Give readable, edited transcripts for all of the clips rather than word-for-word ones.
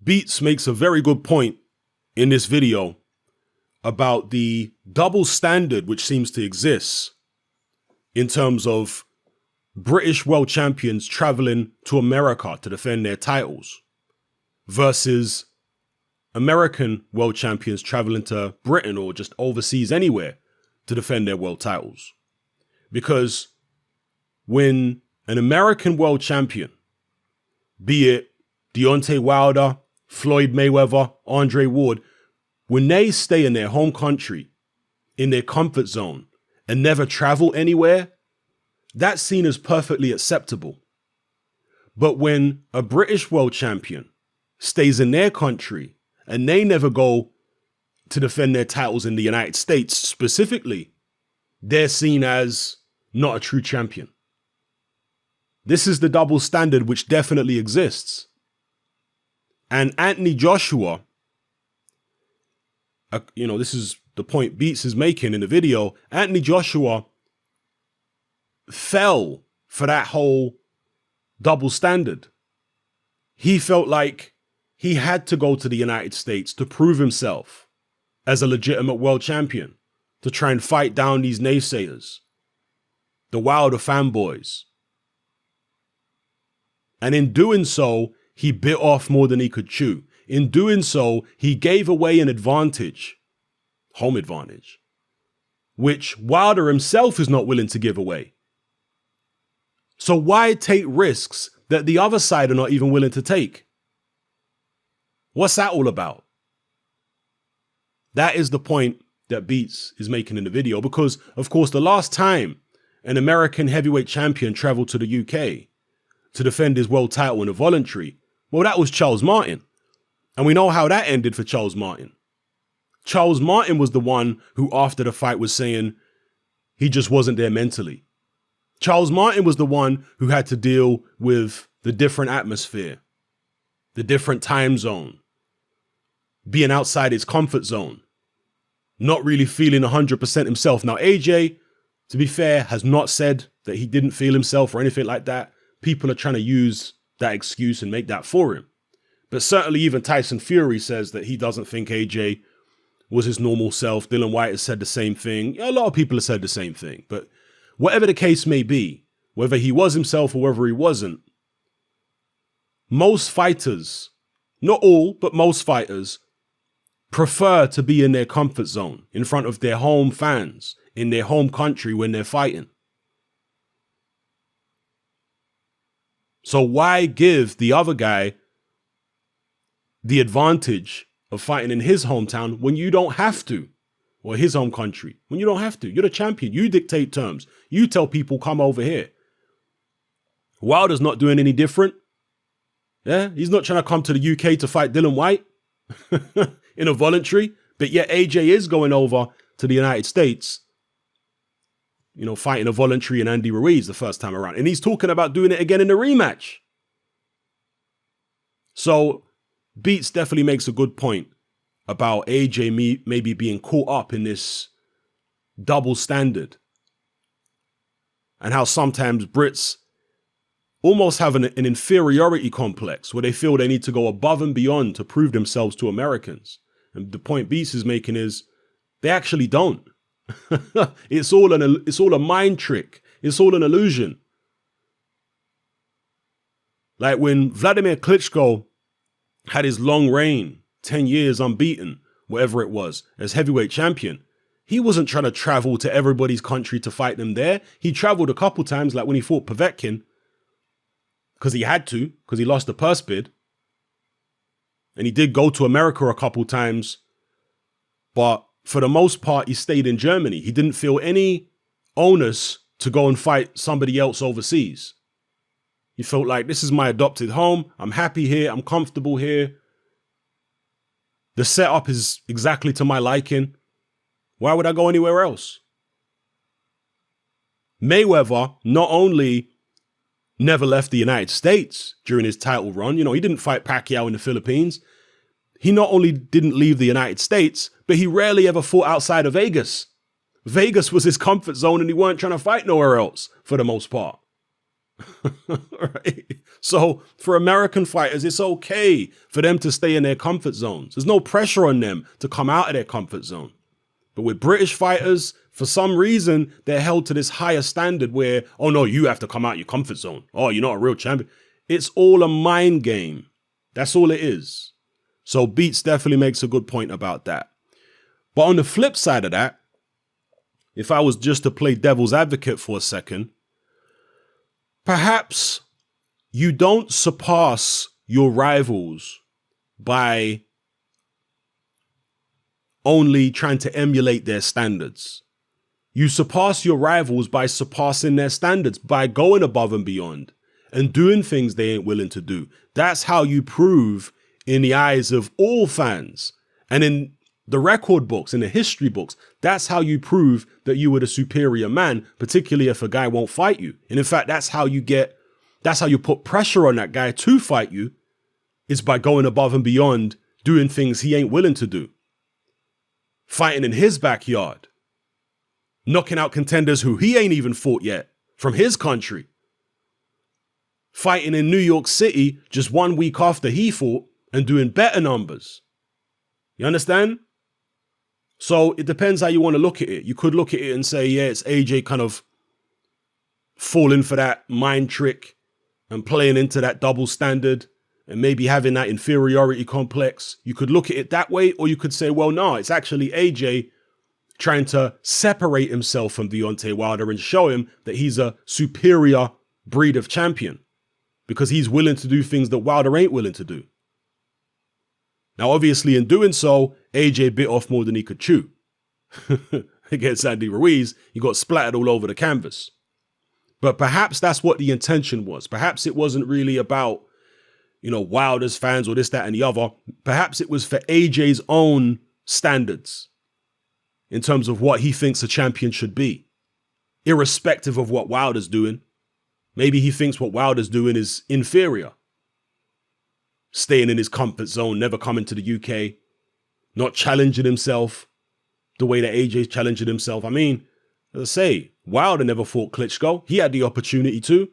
Beats makes a very good point in this video about the double standard which seems to exist in terms of British world champions traveling to America to defend their titles versus American world champions traveling to Britain or just overseas anywhere to defend their world titles. Because when an American world champion, be it Deontay Wilder, Floyd Mayweather, Andre Ward, when they stay in their home country, in their comfort zone, and never travel anywhere, that's seen as perfectly acceptable. But when a British world champion stays in their country and they never go to defend their titles in the United States specifically, they're seen as not a true champion. This is the double standard which definitely exists. And Anthony Joshua, this is the point Beats is making in the video. Anthony Joshua fell for that whole double standard. He felt like he had to go to the United States to prove himself as a legitimate world champion, to try and fight down these naysayers, the Wilder fanboys. And in doing so, he bit off more than he could chew. In doing so, he gave away an advantage, home advantage, which Wilder himself is not willing to give away. So why take risks that the other side are not even willing to take? What's that all about? That is the point that Beats is making in the video, because, of course, the last time an American heavyweight champion traveled to the UK to defend his world title in a voluntary, well, that was Charles Martin. And we know how that ended for Charles Martin. Charles Martin was the one who, after the fight, was saying he just wasn't there mentally. Charles Martin was the one who had to deal with the different atmosphere, the different time zone, being outside his comfort zone, not really feeling 100% himself. Now, AJ, to be fair, has not said that he didn't feel himself or anything like that. People are trying to use that excuse and make that for him. But certainly even Tyson Fury says that he doesn't think AJ was his normal self. Dylan White has said the same thing. A lot of people have said the same thing. But whatever the case may be, whether he was himself or whether he wasn't, most fighters, not all, but most fighters, prefer to be in their comfort zone, in front of their home fans, in their home country when they're fighting. So why give the other guy the advantage of fighting in his hometown when you don't have to, or his home country, when you don't have to? You're the champion. You dictate terms. You tell people, come over here. Wilder's not doing any different. Yeah, he's not trying to come to the UK to fight Dylan White in a voluntary, but yet AJ is going over to the United States, fighting a voluntary in Andy Ruiz the first time around. And he's talking about doing it again in the rematch. So Beats definitely makes a good point about AJ maybe being caught up in this double standard, and how sometimes Brits almost have an inferiority complex where they feel they need to go above and beyond to prove themselves to Americans. And the point Beats is making is they actually don't. It's all a mind trick. It's all an illusion. Like when Vladimir Klitschko had his long reign, 10 years unbeaten, whatever it was, as heavyweight champion, he wasn't trying to travel to everybody's country to fight them there. He traveled a couple times, like when he fought Povetkin, because he had to, because he lost the purse bid. And he did go to America a couple times, but for the most part, he stayed in Germany. He didn't feel any onus to go and fight somebody else overseas. He felt like, this is my adopted home. I'm happy here. I'm comfortable here. The setup is exactly to my liking. Why would I go anywhere else? Mayweather not only never left the United States during his title run. He didn't fight Pacquiao in the Philippines. He not only didn't leave the United States, but he rarely ever fought outside of Vegas. Vegas was his comfort zone and he weren't trying to fight nowhere else for the most part. Right? So for American fighters, it's okay for them to stay in their comfort zones. There's no pressure on them to come out of their comfort zone. But with British fighters, for some reason, they're held to this higher standard where, oh no, you have to come out your comfort zone. Oh, you're not a real champion. It's all a mind game. That's all it is. So Beats definitely makes a good point about that. But on the flip side of that, if I was just to play devil's advocate for a second, perhaps you don't surpass your rivals by only trying to emulate their standards. You surpass your rivals by surpassing their standards, by going above and beyond and doing things they ain't willing to do. That's how you prove in the eyes of all fans and in the record books, in the history books, that's how you prove that you were the superior man, particularly if a guy won't fight you. And in fact, that's how you put pressure on that guy to fight you, is by going above and beyond, doing things he ain't willing to do. Fighting in his backyard, knocking out contenders who he ain't even fought yet from his country. Fighting in New York City just 1 week after he fought and doing better numbers. You understand? So it depends how you want to look at it. You could look at it and say, yeah, it's AJ kind of falling for that mind trick and playing into that double standard and maybe having that inferiority complex. You could look at it that way, or you could say, well, no, it's actually AJ trying to separate himself from Deontay Wilder and show him that he's a superior breed of champion because he's willing to do things that Wilder ain't willing to do. Now, obviously, in doing so, AJ bit off more than he could chew. Against Andy Ruiz, he got splattered all over the canvas. But perhaps that's what the intention was. Perhaps it wasn't really about, Wilder's fans or this, that, and the other. Perhaps it was for AJ's own standards in terms of what he thinks a champion should be, irrespective of what Wilder's doing. Maybe he thinks what Wilder's doing is inferior. Staying in his comfort zone, never coming to the UK, not challenging himself the way that AJ's challenging himself. I mean, as I say, Wilder never fought Klitschko. He had the opportunity to.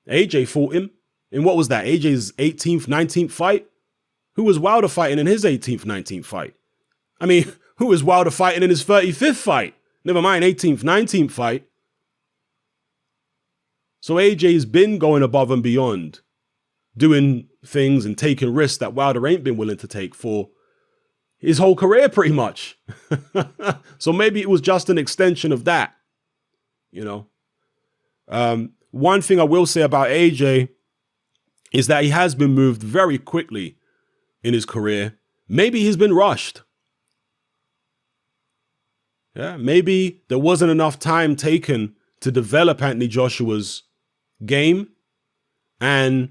AJ fought him. And what was that? AJ's 18th, 19th fight? Who was Wilder fighting in his 18th, 19th fight? I mean, who was Wilder fighting in his 35th fight? Never mind 18th, 19th fight. So AJ's been going above and beyond, doing things and taking risks that Wilder ain't been willing to take for his whole career, pretty much. So maybe it was just an extension of that, One thing I will say about AJ is that he has been moved very quickly in his career. Maybe he's been rushed. Yeah, maybe there wasn't enough time taken to develop Anthony Joshua's game, and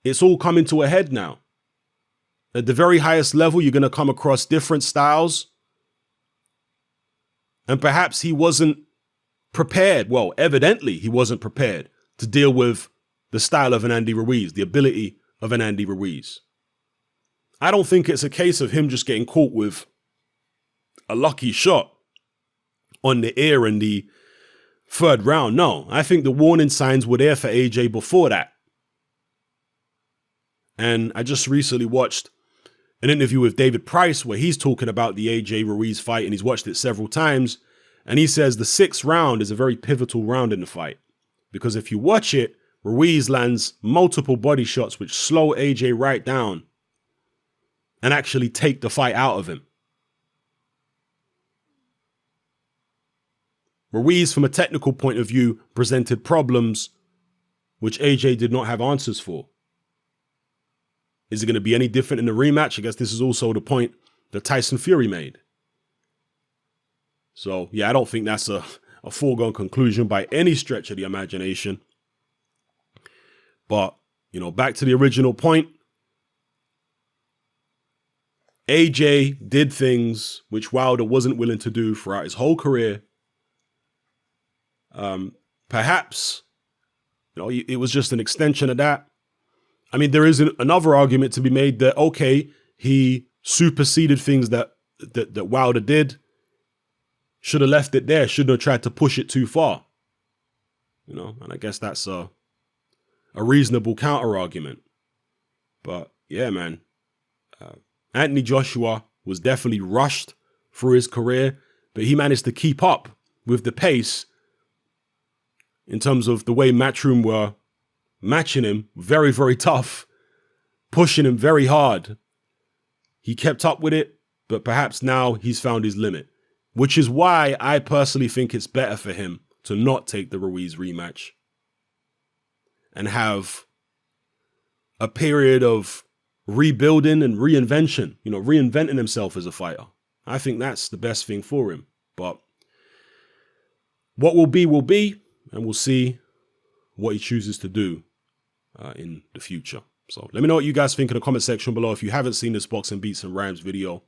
it's all coming to a head now. At the very highest level, you're going to come across different styles. And perhaps he wasn't prepared. Well, evidently he wasn't prepared to deal with the style of an Andy Ruiz, the ability of an Andy Ruiz. I don't think it's a case of him just getting caught with a lucky shot on the ear in the third round. No, I think the warning signs were there for AJ before that. And I just recently watched an interview with David Price where he's talking about the AJ Ruiz fight, and he's watched it several times. And he says the 6th round is a very pivotal round in the fight, because if you watch it, Ruiz lands multiple body shots which slow AJ right down and actually take the fight out of him. Ruiz, from a technical point of view, presented problems which AJ did not have answers for. Is it going to be any different in the rematch? I guess this is also the point that Tyson Fury made. So, yeah, I don't think that's a foregone conclusion by any stretch of the imagination. But, back to the original point. AJ did things which Wilder wasn't willing to do throughout his whole career. Perhaps, it was just an extension of that. I mean, there is another argument to be made that, okay, he superseded things that Wilder did. Should have left it there. Shouldn't have tried to push it too far. you know, and I guess that's a reasonable counter argument. But yeah, man, Anthony Joshua was definitely rushed through his career, but he managed to keep up with the pace in terms of the way Matchroom were matching him very, very tough, pushing him very hard. He kept up with it, but perhaps now he's found his limit, which is why I personally think it's better for him to not take the Ruiz rematch and have a period of rebuilding and reinvention, you know, reinventing himself as a fighter. I think that's the best thing for him. But what will be, and we'll see what he chooses to do in the future. So let me know what you guys think in the comment section below. If you haven't seen this Boxing Beats and Rhymes video,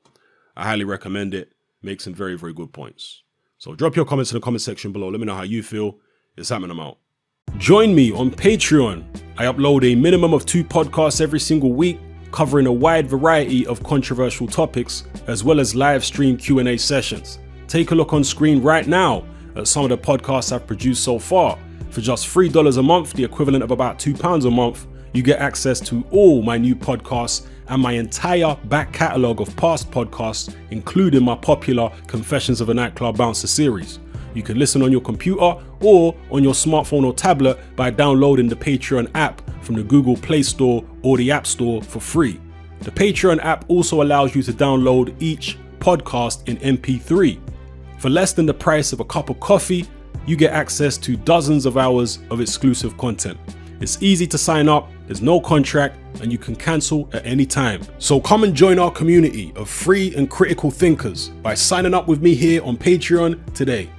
I highly recommend it. Makes some very, very good points. So drop your comments in the comment section below. Let me know how you feel. It's happening. I'm out. Join me on Patreon. I upload a minimum of 2 podcasts every single week, covering a wide variety of controversial topics, as well as live stream Q&A sessions. Take a look on screen right now at some of the podcasts I've produced so far. For just $3 a month, the equivalent of about £2 a month, you get access to all my new podcasts and my entire back catalogue of past podcasts, including my popular Confessions of a Nightclub Bouncer series. You can listen on your computer or on your smartphone or tablet by downloading the Patreon app from the Google Play Store or the App Store for free. The Patreon app also allows you to download each podcast in MP3. For less than the price of a cup of coffee, you get access to dozens of hours of exclusive content. It's easy to sign up, there's no contract, and you can cancel at any time. So come and join our community of free and critical thinkers by signing up with me here on Patreon today.